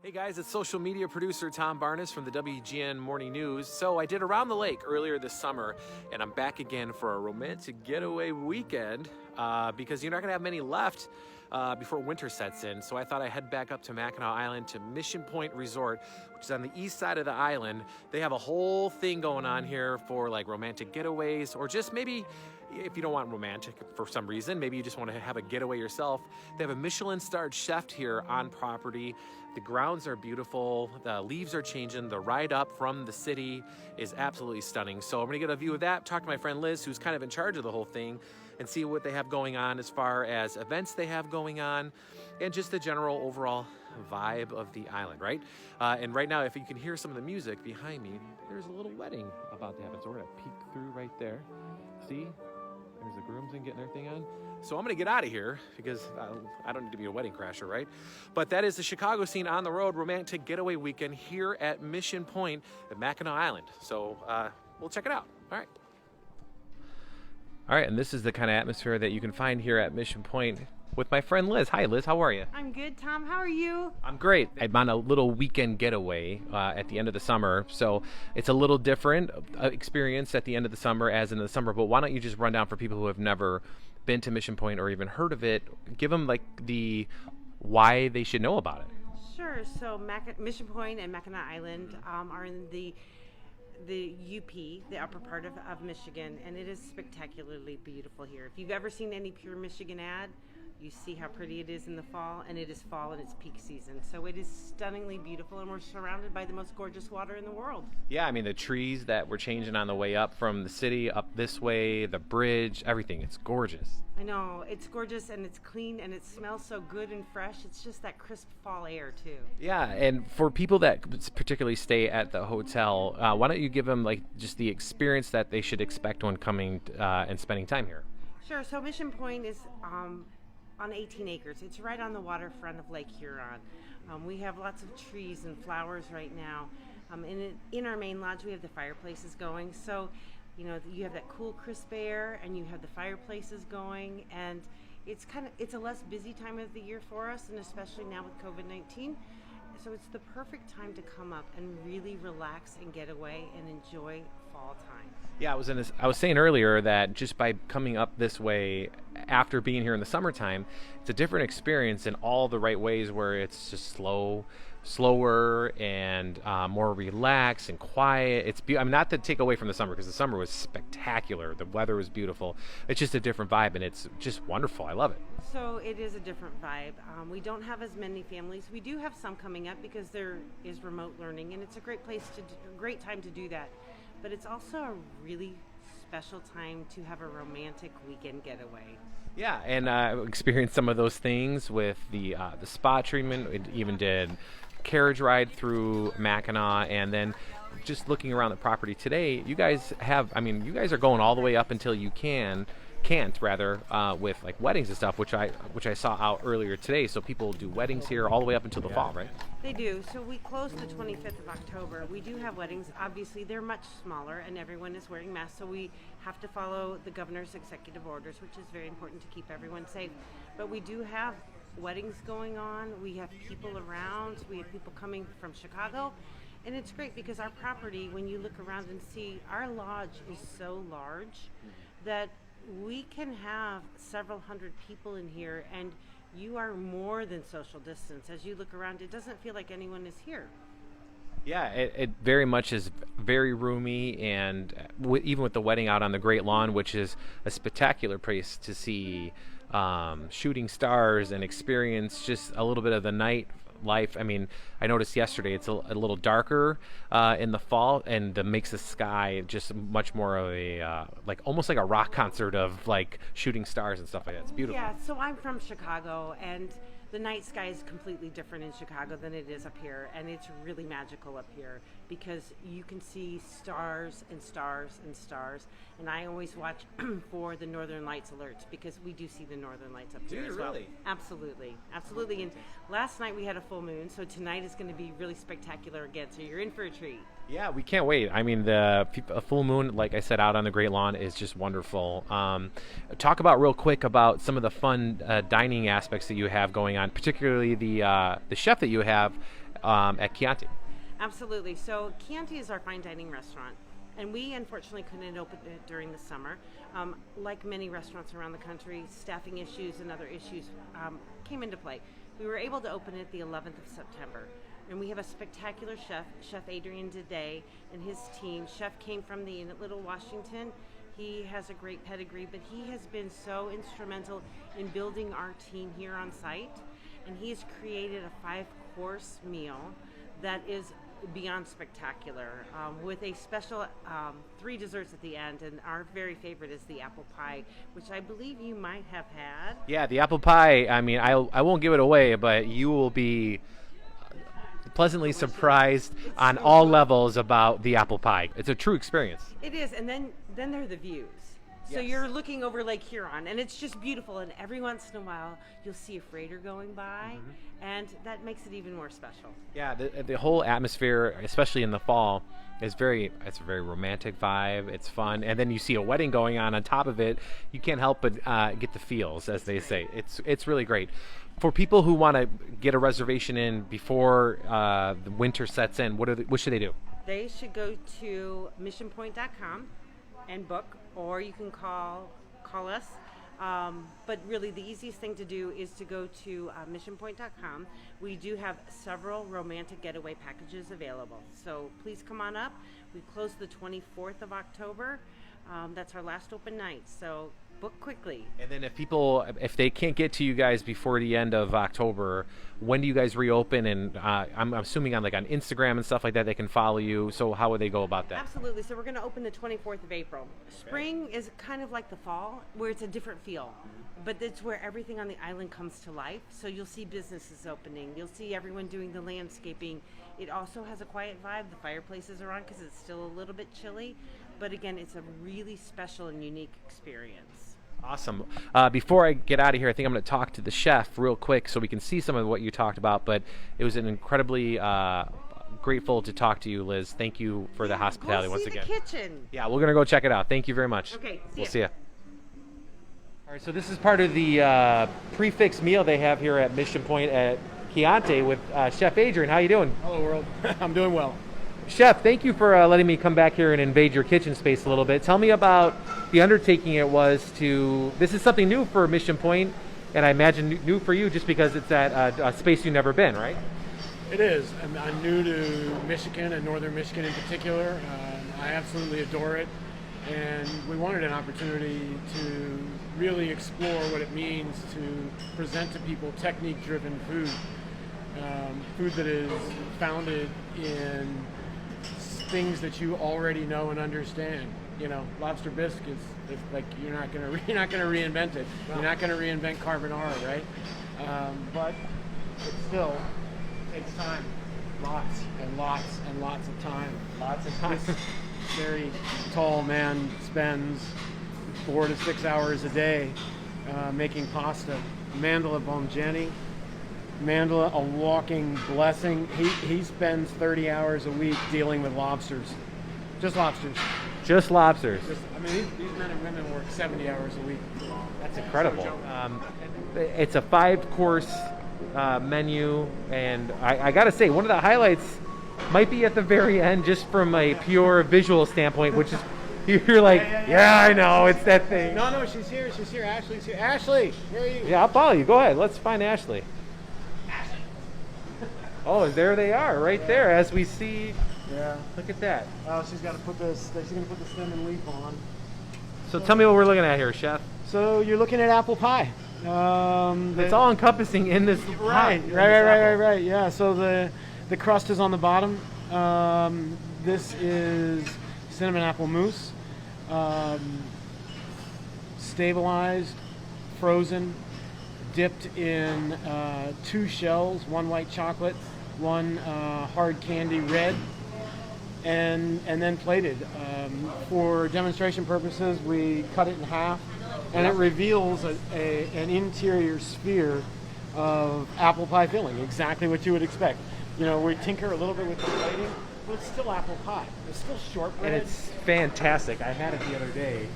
Hey guys, it's social media producer Tom Barnes from the WGN Morning News. So I did Around the Lake earlier this summer, and I'm back again for a romantic getaway weekend because you're not going to have many left before winter sets in. So I thought I'd head back up to Mackinac Island to Mission Point Resort, which is on the east side of the island. They have a whole thing going on here for like romantic getaways, or just maybe if you don't want romantic for some reason, maybe you just want to have a getaway yourself. They have a Michelin-starred chef here on property. The grounds are beautiful, the leaves are changing, the ride up from the city is absolutely stunning. So I'm gonna get a view of that, talk to my friend Liz, who's kind of in charge of the whole thing, and see what they have going on as far as events they have going on, and just the general overall vibe of the island, right? And right now, if you can hear some of the music behind me, there's a little wedding about to happen. So we're gonna peek through right there. See? There's the groomsmen getting their thing on. So I'm gonna get out of here because I don't need to be a wedding crasher, right? But that is the Chicago Scene on the Road romantic getaway weekend here at Mission Point at Mackinac Island. So we'll check it out. All right. All right, and this is the kind of atmosphere that you can find here at Mission Point with my friend Liz. Hi, Liz. How are you? I'm good, Tom. How are you? I'm great. I'm on a little weekend getaway at the end of the summer, so it's a little different experience at the end of the summer as in the summer. But why don't you just run down for people who have never been to Mission Point or even heard of it? Give them like the why they should know about it. Sure. So Mission Point and Mackinac Island are in the UP, the upper part of Michigan, and it is spectacularly beautiful here. If you've ever seen any Pure Michigan ad, you see how pretty it is in the fall, and it is fall and it's peak season. So it is stunningly beautiful, and we're surrounded by the most gorgeous water in the world. Yeah, I mean, the trees that we're changing on the way up from the city up this way, the bridge, everything. It's gorgeous. I know, it's gorgeous and it's clean and it smells so good and fresh. It's just that crisp fall air too. Yeah, and for people that particularly stay at the hotel, why don't you give them like just the experience that they should expect when coming and spending time here? Sure. So Mission Point is on 18 acres. It's right on the waterfront of Lake Huron. We have lots of trees and flowers right now. In our main lodge, we have the fireplaces going. So, you know, you have that cool, crisp air, and you have the fireplaces going, and it's a less busy time of the year for us, and especially now with COVID-19. So it's the perfect time to come up and really relax and get away and enjoy fall time. Yeah, I was saying earlier that just by coming up this way after being here in the summertime, it's a different experience in all the right ways where it's just slower and more relaxed and quiet. I'm not to take away from the summer because the summer was spectacular. The weather was beautiful. It's just a different vibe and it's just wonderful. I love it. So it is a different vibe. We don't have as many families. We do have some coming up because there is remote learning, and it's a great great time to do that. But it's also a really special time to have a romantic weekend getaway. Yeah, and experienced some of those things with the spa treatment. It even did carriage ride through Mackinac, and then just looking around the property today, you guys are going all the way up until you can't with like weddings and stuff, which I saw out earlier today. So people do weddings here all the way up until the fall, right? They do. So we close the 25th of October. We do have weddings. Obviously, they're much smaller, and everyone is wearing masks, so we have to follow the governor's executive orders, which is very important to keep everyone safe. But we do have weddings going on. We have people around. We have people coming from Chicago. And it's great because our property, when you look around and see, our lodge is so large that we can have several hundred people in here, and you are more than social distance. As you look around, it doesn't feel like anyone is here. Yeah, it very much is very roomy, and even with the wedding out on the Great Lawn, which is a spectacular place to see shooting stars and experience just a little bit of the night life. I mean, I noticed yesterday it's a little darker in the fall, and that makes the sky just much more of a almost like a rock concert of like shooting stars and stuff like that. It's beautiful. Yeah, so I'm from Chicago, and the night sky is completely different in Chicago than it is up here, and it's really magical up here because you can see stars and stars and stars. And I always watch for the Northern Lights alerts because we do see the Northern Lights up here as well. Really? Absolutely, absolutely. And last night we had a full moon, so tonight is going to be really spectacular again. So you're in for a treat. Yeah, we can't wait. I mean, a full moon, like I said, out on the Great Lawn is just wonderful. Talk about real quick about some of the fun dining aspects that you have going on, particularly the chef that you have at Chianti? Absolutely. So Chianti is our fine dining restaurant, and we unfortunately couldn't open it during the summer. Like many restaurants around the country, staffing issues and other issues came into play. We were able to open it the 11th of September. And we have a spectacular chef, Chef Adrian today, and his team. Chef came from the Inn at Little Washington. He has a great pedigree, but he has been so instrumental in building our team here on site. And he has created a 5-course meal that is beyond spectacular, with a special 3 desserts at the end. And our very favorite is the apple pie, which I believe you might have had. Yeah, the apple pie, I mean, I won't give it away, but you will be pleasantly surprised on all levels about the apple pie. It's a true experience. It is, and then there are the views. So Yes. you're looking over Lake Huron, and it's just beautiful. And every once in a while, you'll see a freighter going by, and that makes it even more special. Yeah, the whole atmosphere, especially in the fall, is it's a very romantic vibe. It's fun, and then you see a wedding going on top of it. You can't help but get the feels, as they say. It's really great. For people who want to get a reservation in before the winter sets in, what should they do? They should go to missionpoint.com and book, or you can call us. But really, the easiest thing to do is to go to missionpoint.com. We do have several romantic getaway packages available. So please come on up. We close the 24th of October. That's our last open night. So book quickly. And then if they can't get to you guys before the end of October, when do you guys reopen? And I'm assuming on Instagram and stuff like that, they can follow you. So how would they go about that? Absolutely. So we're going to open the 24th of April. Spring is kind of like the fall, where it's a different feel. But it's where everything on the island comes to life. So you'll see businesses opening. You'll see everyone doing the landscaping. It also has a quiet vibe. The fireplaces are on because it's still a little bit chilly. But again, it's a really special and unique experience. Awesome. Before I get out of here, I think I'm going to talk to the chef real quick so we can see some of what you talked about. But it was an incredibly grateful to talk to you, Liz. Thank you for the hospitality once again. The kitchen. Yeah, we're going to go check it out. Thank you very much. Okay, we'll see you. All right, so this is part of the prefix meal they have here at Mission Point at Chianti with Chef Adrian. How you doing? Hello, world. I'm doing well. Chef, thank you for letting me come back here and invade your kitchen space a little bit. Tell me about the undertaking it was to. This is something new for Mission Point, and I imagine new for you just because it's at a space you've never been, right? It is. I'm new to Michigan and northern Michigan in particular. I absolutely adore it, and we wanted an opportunity to really explore what it means to present to people technique-driven food, food that is founded in things that you already know and understand. You know, lobster bisque is like you're not gonna reinvent it. No. You're not gonna reinvent carbonara, right? But it still takes time, lots and lots and lots of time. Lots of time. This very tall man spends 4 to 6 hours a day making pasta. Mandala Bomgeni. Mandala, a walking blessing. He spends 30 hours a week dealing with lobsters. Just lobsters. Just lobsters. These men and women work 70 hours a week. That's incredible. It's a 5-course menu, and I got to say, one of the highlights might be at the very end, just from a pure visual standpoint, which is you're like, yeah, I know, it's that thing. No, she's here. Ashley's here. Ashley, where are you? Yeah, I'll follow you. Go ahead. Let's find Ashley. Oh, there they are, right there, as we see. Yeah. Look at that. Oh, she's got to put this. She's gonna put the stem and leaf on. So tell me what we're looking at here, Chef. So you're looking at apple pie. It's all encompassing in this pie. Right. Yeah. So the crust is on the bottom. This is cinnamon apple mousse, stabilized, frozen, dipped in 2 shells, one white chocolate, one hard candy red, and then plated. For demonstration purposes, we cut it in half, and it reveals an interior sphere of apple pie filling, exactly what you would expect. You know, we tinker a little bit with the plating, but it's still apple pie. It's still shortbread. And it's fantastic. I had it the other day.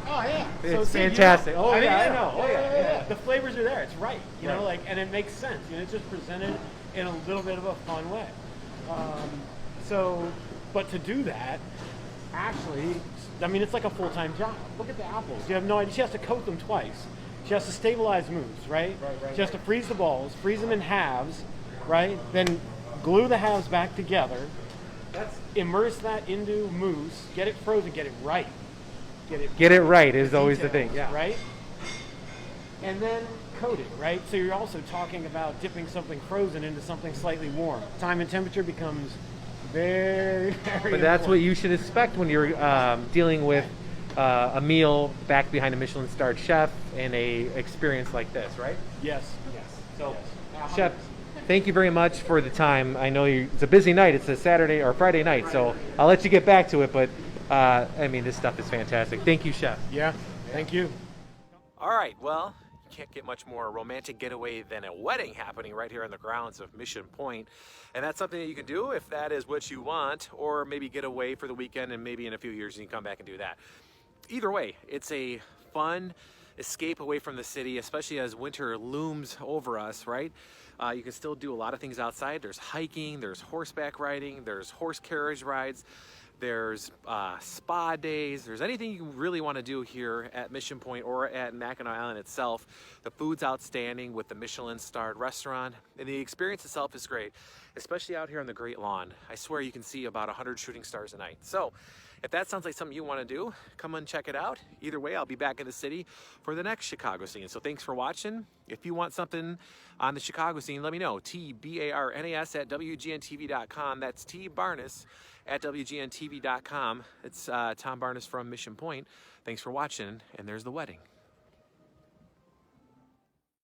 Oh yeah, It's fantastic. I know. Yeah. The flavors are there. It's right. You know, and it makes sense. It's just presented in a little bit of a fun way. But to do that, actually, I mean, it's like a full-time job. Look at the apples. You have no idea. She has to coat them twice. She has to stabilize mousse, right? She has to freeze the balls, freeze them in halves, right? Then glue the halves back together. Immerse that into mousse, get it frozen, get it right. Get it right is always the thing. Yeah. Right? And then coat it, right? So you're also talking about dipping something frozen into something slightly warm. Time and temperature becomes very, very But that's what important. you should expect when you're dealing with a meal back behind a Michelin-starred chef in a experience like this, right? Yes. So, Yes. Chef, thank you very much for the time. I know it's a busy night. It's a Saturday or Friday night, so I'll let you get back to it. But I mean, this stuff is fantastic. Thank you, Chef. Yeah. Thank you. All right, well, you can't get much more romantic getaway than a wedding happening right here on the grounds of Mission Point. And that's something that you can do if that is what you want, or maybe get away for the weekend and maybe in a few years you can come back and do that. Either way, it's a fun escape away from the city, especially as winter looms over us, right? You can still do a lot of things outside. There's hiking, there's horseback riding, there's horse carriage rides, there's spa days, there's anything you really want to do here at Mission Point or at Mackinac Island itself. The food's outstanding with the Michelin-starred restaurant, and the experience itself is great, especially out here on the Great Lawn. I swear you can see about 100 shooting stars a night. So if that sounds like something you want to do, come and check it out. Either way, I'll be back in the city for the next Chicago scene. So thanks for watching. If you want something on the Chicago scene, let me know. TBARNAS at WGNTV.com. That's TBarnes at WGNTV.com. It's Tom Barnes from Mission Point. Thanks for watching, and there's the wedding.